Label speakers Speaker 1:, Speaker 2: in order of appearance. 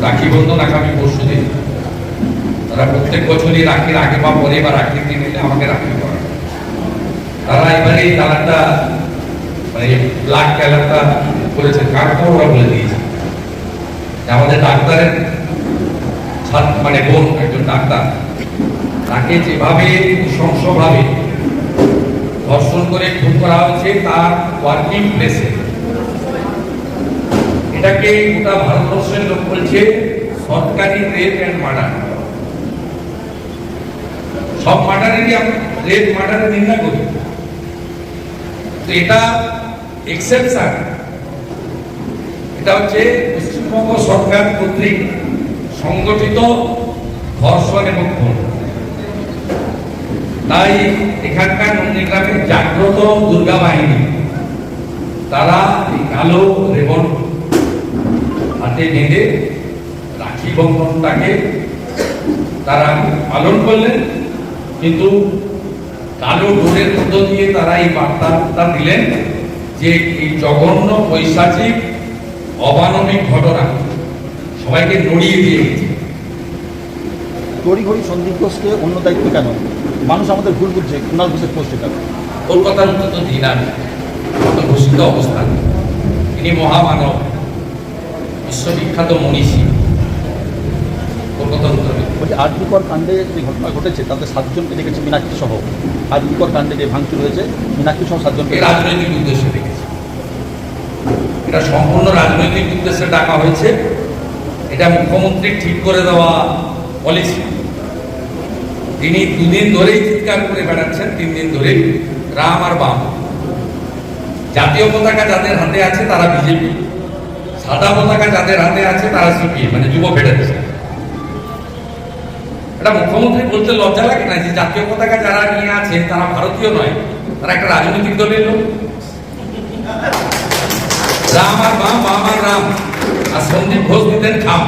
Speaker 1: রাখি বন্ধন আগামী পরশুদিন। তারা প্রত্যেক বছরই রাখির আগে বা পরে বা রাখির দিন এলে আমাকে রাখি করে। তারা এবারে এই খেলাটা মানে ব্ল্যাক খেলাটা করেছে, কারণ ওরা বলে দিয়েছে আমাদের ডাক্তারের মানে বোন একজন ডাক্তার, তাকে যেভাবে নৃশংসভাবে ধর্ষণ করে খুন করা হয়েছে তার ওয়ার্কিং প্লেসে, এটাকে গোটা ভারতবর্ষের লোক বলছে সরকারি রেপ অ্যান্ড মার্ডার। সব মার্ডারেরই আমরা রেপ মার্ডারের নিন্দা করি, তো এটা এক্সেপশন। এটা হচ্ছে পশ্চিমবঙ্গ সরকার কর্তৃক সংগঠিত ধর্ষণ এবং খুন। তাই এখানকার নন্দীগ্রামের জাগ্রত দুর্গা বাহিনী তারা এই কালো রেবন হাতে বেঁধে রাখি বন্ধনটাকে তারা পালন করলেন, কিন্তু কালো ডোরের মধ্য দিয়ে তারা এই বার্তা দিলেন যে এই জঘন্য পৈশাচিক অমানবিক ঘটনা সবাইকে নড়িয়ে দিয়ে গেছে।
Speaker 2: তড়িঘড়ি সন্দীপ ঘোষকে অন্য দায়িত্ব কেন? মানুষ আমাদের ভুল বুঝছে কুণাল ঘোষের পোস্টে কেন?
Speaker 1: কলকাতার অন্তত দিনার ঘোষিত অবস্থান, তিনি মহামানব, বিশ্ববিখ্যাত মনীষী, কলকাতার উত্তরে।
Speaker 2: বলছি আরজিকর কাণ্ডে যে ঘটনা ঘটেছে তাতে 7 জনকে দেখেছে, মীনাক্ষী সহ। আরজিকর কাণ্ডে যে ভাঙচুর হয়েছে মীনাক্ষী সহ 7 জনকে
Speaker 1: রাজনৈতিক উদ্দেশ্যে দেখেছে, এটা সম্পূর্ণ রাজনৈতিক উদ্দেশ্যে ডাকা হয়েছে। এটা মুখ্যমন্ত্রী ঠিক করে দেওয়া পলিসি। তিনি 2 দিন ধরেই চিৎকার করে বেড়াচ্ছেন, 3 দিন ধরেই রাম আর বাম। জাতীয় পতাকা যাদের হাতে আছে তারা বিজেপি, সাদা পতাকা যাদের হাতে আছে তারা সিপিএম, মানে যুব ফেডারেশন। এটা মুখ্যমন্ত্রী বলতে লজ্জা লাগে না যে জাতীয় পতাকা যারা নিয়ে আছে তারা ভারতীয় নয়, তারা একটা রাজনৈতিক দলের লোক। রাম আর বাম, বাম আর রাম, আর সন্দীপ ঘোষ দিতেন খাম।